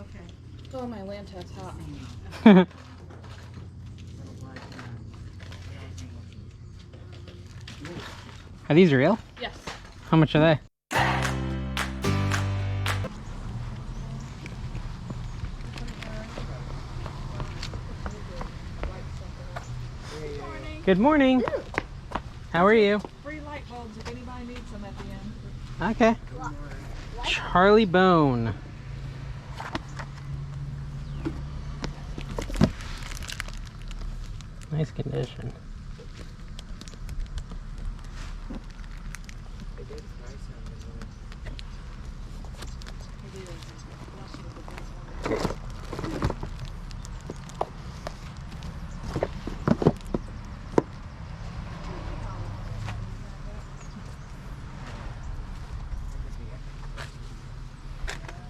Okay. Oh, my lantern's hot. Are these real? Yes. How much are they? Good morning. Ooh. How are you? Free light bulbs if anybody needs them at the end. Okay. Charlie Bone. Nice condition.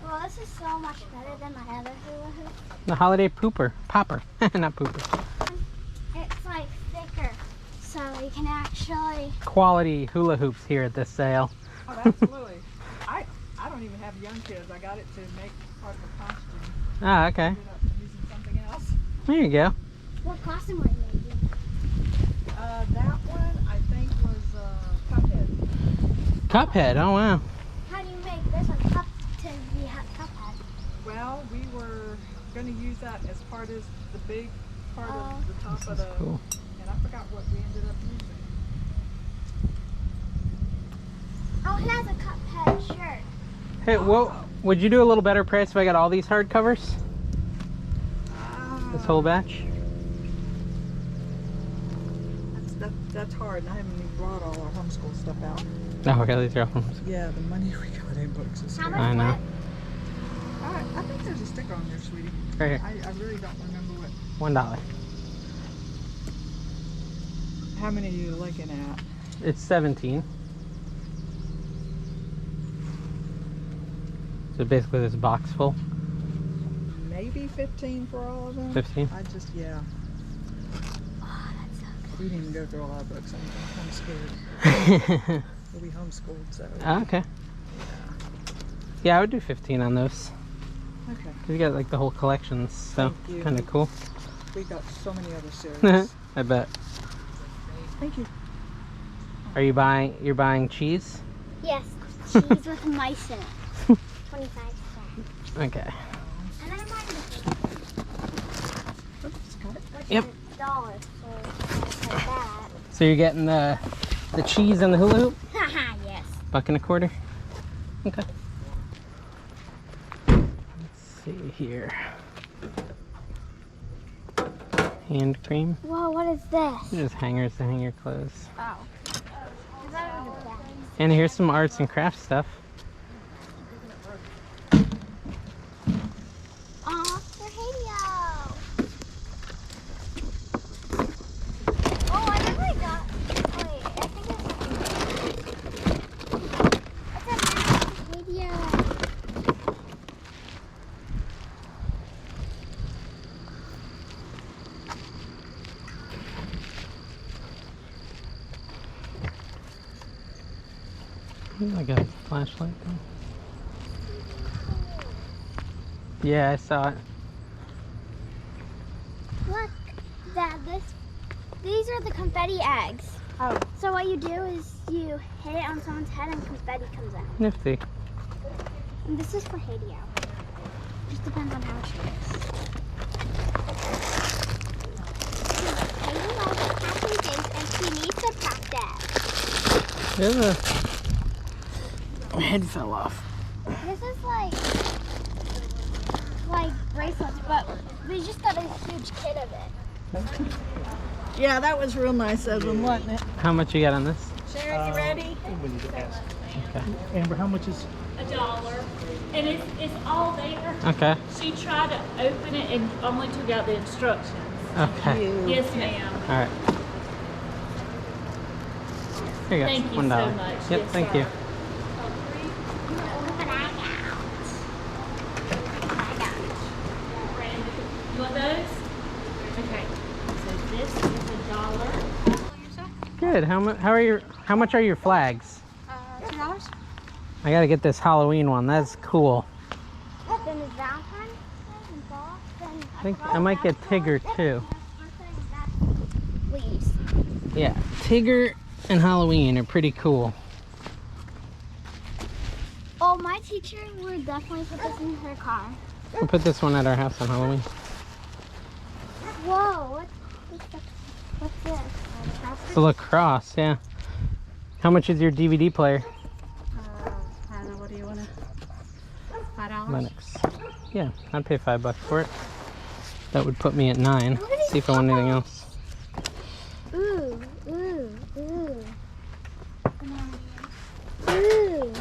Well, this is so much better than my other hula hoop. The holiday popper, not pooper. It's like thicker, so you can actually. Quality hula hoops here at this sale. Oh, absolutely. I don't even have young kids. I got it to make part of a costume. Ah, okay. Ended up using something else. There you go. What costume were you making? That one I think was Cuphead. Cuphead, oh wow. How do you make this one cup to be Cuphead? Well, we were going to use that as part of the big part of the top of the. Cool. And I forgot what we ended up using. Oh, he has a Cuphead shirt. Hey, well, would you do a little better price if I got all these hard covers? This whole batch? That's hard, and I haven't even brought all our homeschool stuff out. Oh, okay, these are all from. Yeah, the money we got in books is How scary. much? I know. I think there's a sticker on there, sweetie. Right here. I really don't remember what. $1. How many are you looking at? It's 17. So basically this box full. Maybe 15 for all of them. 15? I just, yeah. Oh, that's so good. We didn't even go through all our books. I'm scared. We'll be homeschooled, so. Okay. Yeah, I would do 15 on those. Okay. You got like the whole collections, so Thank you. kind of cool. We got so many other series. I bet. Thank you. Are you buying? You're buying cheese? Yes, cheese with mice in it. 25 cents. Okay. And then I'm buying Oops, got it. Yep. $1, so it's like that. So you're getting the cheese and the hula hoop? Haha, yes. $1.25. Okay. Let's see here. Hand cream. Whoa, what is this? Just hangers to hang your clothes. Oh. And here's some arts and crafts stuff. Aw, for Hadio. Oh, I never got. Wait, I think it's a Hadio. Like a flashlight thing. Yeah, I saw it. Look, Dad, these are the confetti eggs. Oh. So what you do is you hit it on someone's head and confetti comes out. Nifty. And this is for Hadio. Just depends on how much it is. Hadio likes catching things and she needs to practice. There's my head fell off. This is like bracelets, but we just got a huge kit of it. Yeah, that was real nice of them, wasn't it? How much you got on this? Sharon, you ready? We need to ask. Okay. Amber, how much is? $1, and it's all there. Okay. She tried to open it and only took out the instructions. Okay. Yes, ma'am. All right. Here you go. Thank you $1. so much. Yep. Yes, thank sir. you. You want those? Okay. So this is $1. Good. How much? How much are your flags? $2. I gotta get this Halloween one. That's cool. Then is Valentine's Day involved? Then I think I might get Tigger too. Please. Yeah, Tigger and Halloween are pretty cool. Oh, my teacher would definitely put this in her car. We'll put this one at our house on Halloween. Whoa, what's this? It's a lacrosse, yeah. How much is your DVD player? I don't know, what do you want to? $5? Lennox. Yeah, I'd pay $5 for it. That would put me at 9. See if I want anything else. Ooh, ooh, ooh. Ooh.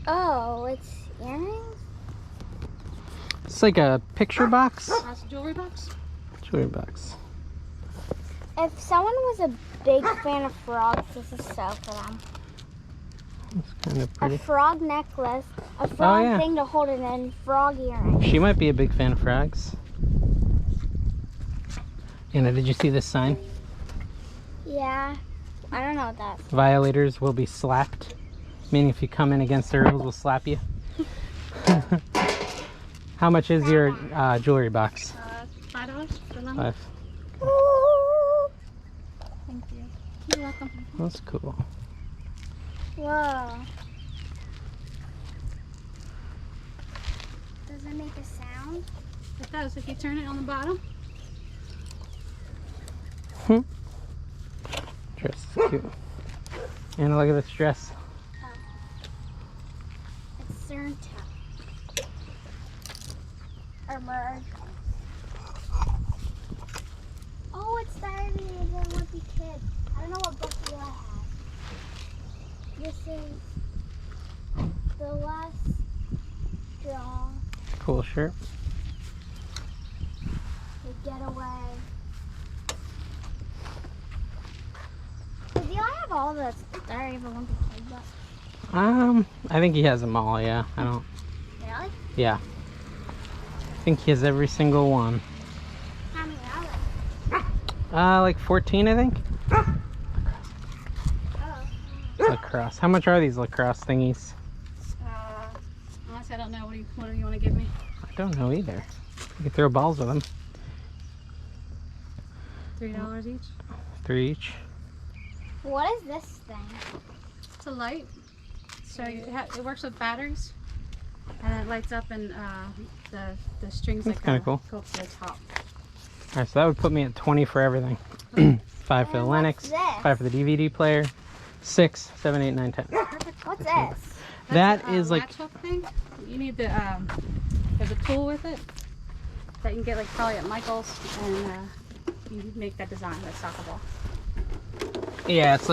Oh, it's earrings? It's like a picture box. That's a jewelry box. Jewelry box. If someone was a big fan of frogs, this is so for them. It's kind of A pretty. frog necklace, a frog yeah. thing to hold it in, frog earrings. She might be a big fan of frogs. Anna, did you see this sign? Yeah, I don't know what that's. Violators will be slapped. Meaning if you come in against the rules, we'll slap you. How much is your jewelry box? $5 for them. 5. Ooh. Thank you. You're welcome. That's cool. Whoa. Does it make a sound? It does if you turn it on the bottom. Dress is cute. Anna, look at this dress. It's Santa. Or bird. Oh, it started with the kid. I don't know what book you have. This is the last straw. Cool shirt. The getaway. Does Eli have all the Star Ever Olympic Kid books? I think he has them all, yeah. I don't, Really? yeah. I think he has every single one. How many are there? Like 14, I think. Oh. Lacrosse. How much are these lacrosse thingies? Honestly, I don't know. What do you want to give me? I don't know either. You can throw balls with them. $3 each. 3 each. What is this thing? It's a light. So it works with batteries, and it lights up, and the strings That's that kinda go cool. to the top. Alright, so that would put me at 20 for everything. 5 for the And Lennox, what's this? 5 for the DVD player, 6, 7, 8, 9, 10. What's this? That That's is a like, latch hook thing. You need the there's a tool with it that you can get like probably at Michael's, and you make that design that's stockable. yeah, it's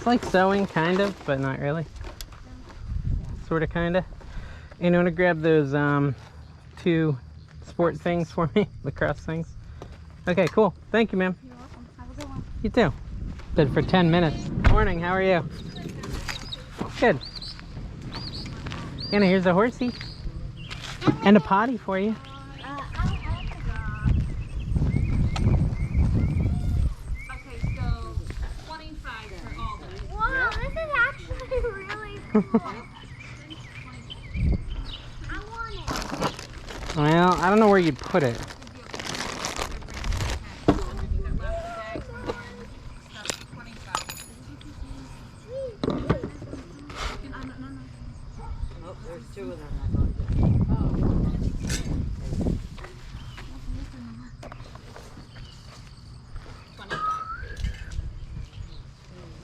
like sewing, kind of, but not really. Sort of, kind of. And you want to grab those 2 sport things for me? Lacrosse things? Okay, cool. Thank you, ma'am. You're welcome. Have a good one. You too. Good for 10 minutes. Morning, how are you? Good. Anna, here's a horsey. And a potty for you. Okay, so 25 for all those. Wow, this is actually really cool. I want it. Well, I don't know where you'd put it.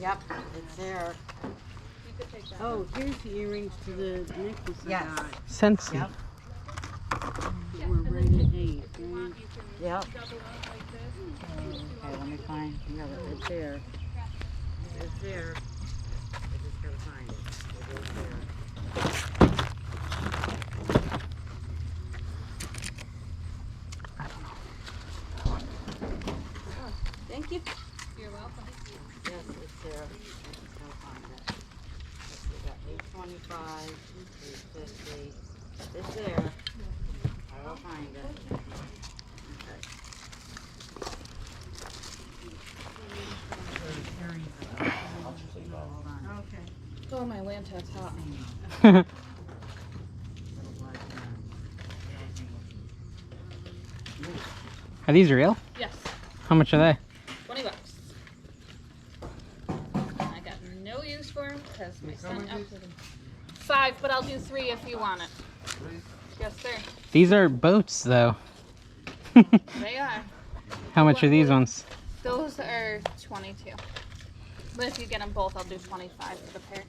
Yep, it's there. Oh, here's the earrings to the necklace I got. Scentsy. Yep. We're rated 8, right? Yep. Okay, let me find, yeah, it's there. It's there. I just gotta find it. It is there. Thank you. You're welcome. Yes, it's there. I just gotta find it. Let's see, got 825, 850. It's there. I will find it. Okay. Oh, my lantern's hot. Are these real? Yes. How much are they? $20. I got no use for them because my son outbid them. 5, but I'll do 3 if you want it. Yes, sir. These are boats, though. They are. How much are these ones? Those are 22. But if you get them both, I'll do 25 for the pair.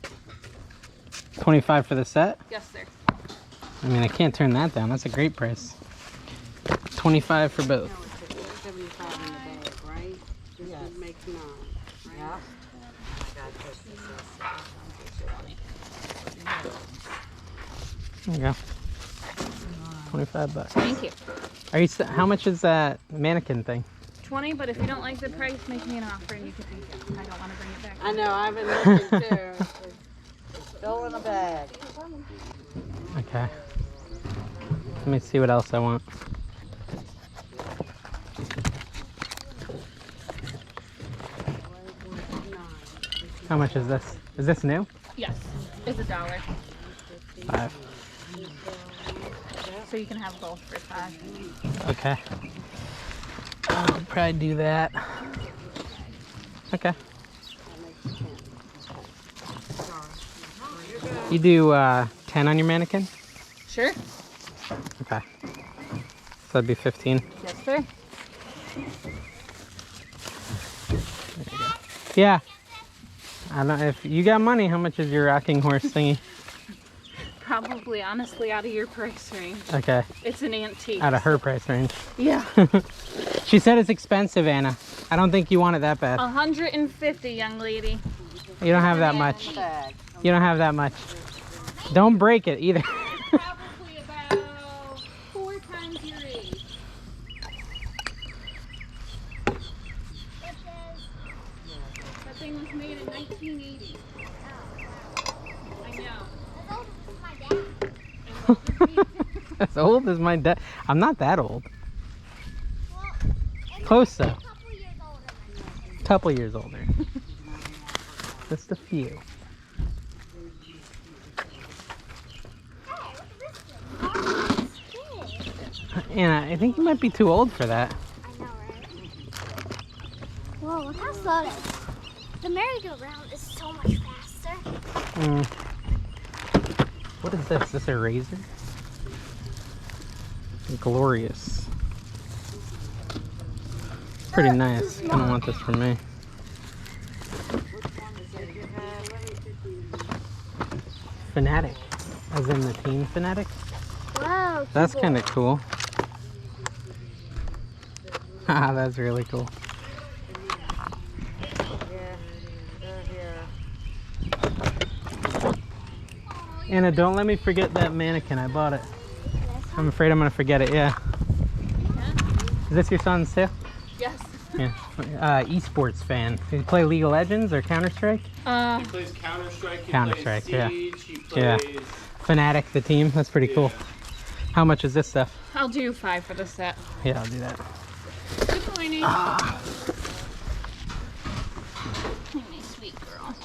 25 for the set? Yes, sir. I mean, I can't turn that down. That's a great price. 25 for both. No, it's 75 in the bag, right? This would make 9, right? Yeah. I got this. There you go. 25 bucks. Thank you. Are you? How much is that mannequin thing? 20, but if you don't like the price, make me an offer and you can take it. I don't want to bring it back. I know, I've been looking too. It's still in a bag. Okay. Let me see what else I want. How much is this? Is this new? Yes, it's $1. 5. So you can have both for 5. Okay. I'll probably do that. Okay. You do 10 on your mannequin? Sure. Okay. So that'd be 15. Yes, sir. Yeah. I don't know if you got money. How much is your rocking horse thingy? Probably, honestly, out of your price range. Okay. It's an antique. Out of her price range. Yeah. She said it's expensive, Anna. I don't think you want it that bad. 150, young lady. You don't have that much. Bag. You don't have that much. Don't break it either. Probably about 4 times your age. That thing was made in 1980. I know. As old as my dad. I'm not that old. Close though. Couple years older. Just a few. Anna, I think you might be too old for that. I know, right? Whoa, look how slow it is. The merry-go-round is so much faster. What is this? Is this a razor? Glorious. Pretty nice. I don't want this for me. Fanatic. As in the team fanatic? Whoa. That's kind of cool. Haha, that's really cool. Yeah, they're here. Anna, don't let me forget that mannequin. I bought it. I'm afraid I'm going to forget it, yeah. Is this your son's too? Yes. Yeah. Esports fan. Does he play League of Legends or Counter-Strike? He plays Counter-Strike, Counter-Strike, yeah. Siege, he Yeah. plays... Fanatic, the team. That's pretty cool. How much is this stuff? I'll do 5 for the set. Yeah, I'll do that. Disappointing. My sweet girl.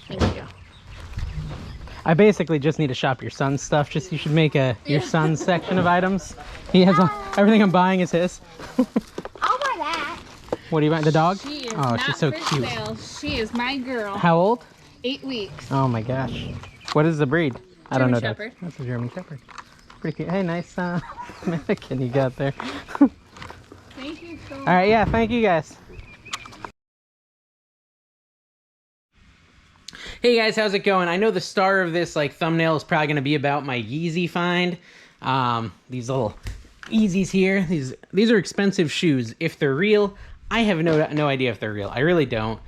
Thank you. I basically just need to shop your son's stuff. Just you should make a your son's section of items. He has everything I'm buying is his. I'll buy that. What do you want? The dog? She is Oh, not she's so for cute. sale. She is my girl. How old? 8 weeks. Oh my gosh. What is the breed? I don't know. German That. Shepherd. That's a German Shepherd. Pretty cute. Hey, nice mannequin you got there. Thank you so much. All right, yeah, thank you guys. Hey guys, how's it going? I know the star of this thumbnail is probably going to be about my Yeezy find. These little Yeezys here. These are expensive shoes. If they're real, I have no idea if they're real. I really don't.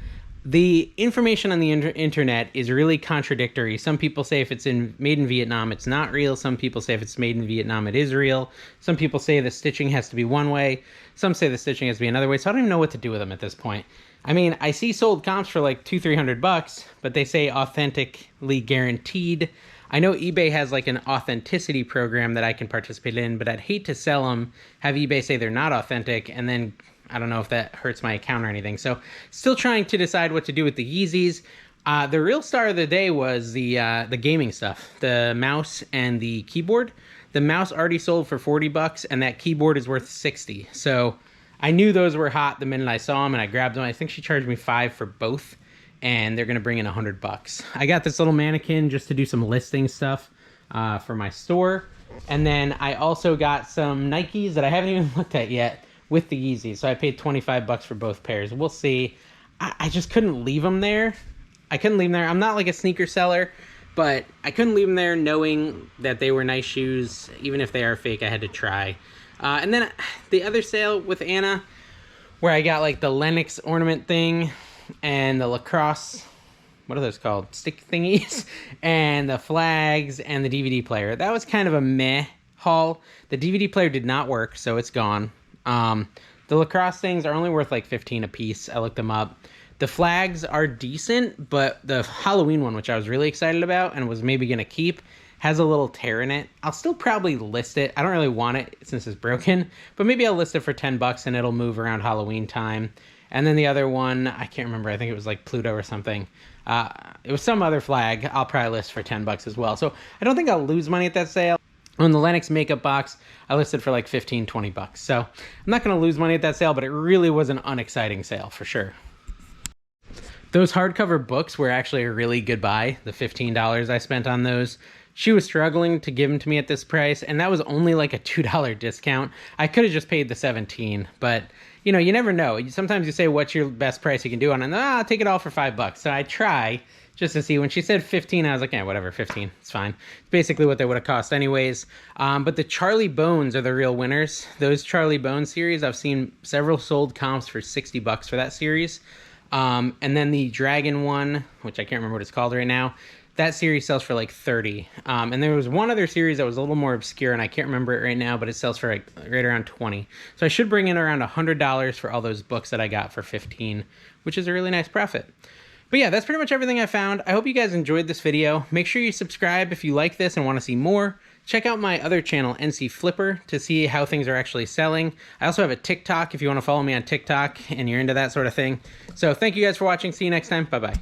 The information on the internet is really contradictory. Some people say if it's made in Vietnam, it's not real. Some people say if it's made in Vietnam, it is real. Some people say the stitching has to be one way. Some say the stitching has to be another way. So I don't even know what to do with them at this point. I mean, I see sold comps for like $200-300, but they say authentically guaranteed. I know eBay has an authenticity program that I can participate in, but I'd hate to sell them, have eBay say they're not authentic, and then I don't know if that hurts my account or anything. So still trying to decide what to do with the Yeezys. The real star of the day was the gaming stuff, the mouse and the keyboard. The mouse already sold for $40 and that keyboard is worth $60. So I knew those were hot the minute I saw them and I grabbed them. I think she charged me $5 for both and they're gonna bring in $100. I got this little mannequin just to do some listing stuff for my store. And then I also got some Nikes that I haven't even looked at yet with the Yeezys. So I paid $25 for both pairs. We'll see. I just couldn't leave them there. I couldn't leave them there. I'm not like a sneaker seller, but I couldn't leave them there knowing that they were nice shoes. Even if they are fake, I had to try. And then the other sale with Anna, where I got like the Lennox ornament thing and the lacrosse, what are those called? Stick thingies, and the flags and the DVD player. That was kind of a meh haul. The DVD player did not work, so it's gone. The lacrosse things are only worth like $15 a piece. I looked them up. The flags are decent, but the Halloween one, which I was really excited about and was maybe gonna keep, has a little tear in it. I'll still probably list it. I don't really want it since it's broken, but maybe I'll list it for $10 and it'll move around Halloween time. And then the other one, I can't remember. I think it was like Pluto or something. It was some other flag. I'll probably list for $10 as well. So I don't think I'll lose money at that sale. On the Lennox makeup box, I listed for like $15, $20. So I'm not going to lose money at that sale, but it really was an unexciting sale for sure. Those hardcover books were actually a really good buy. The $15 I spent on those. She was struggling to give them to me at this price, and that was only like a $2 discount. I could have just paid the $17, but you know, you never know. Sometimes you say, what's your best price you can do on it? And I'll take it all for $5. So I try just to see. When she said 15, I was like, yeah, whatever, 15, it's fine. It's basically what they would have cost anyways. But the Charlie Bones are the real winners. Those Charlie Bones series, I've seen several sold comps for $60 for that series. And then the Dragon one, which I can't remember what it's called right now, that series sells for like $30. And there was one other series that was a little more obscure, and I can't remember it right now, but it sells for like right around $20. So I should bring in around $100 for all those books that I got for $15, which is a really nice profit. But yeah, that's pretty much everything I found. I hope you guys enjoyed this video. Make sure you subscribe if you like this and want to see more. Check out my other channel, NC Flipper, to see how things are actually selling. I also have a TikTok if you want to follow me on TikTok and you're into that sort of thing. So thank you guys for watching. See you next time. Bye-bye.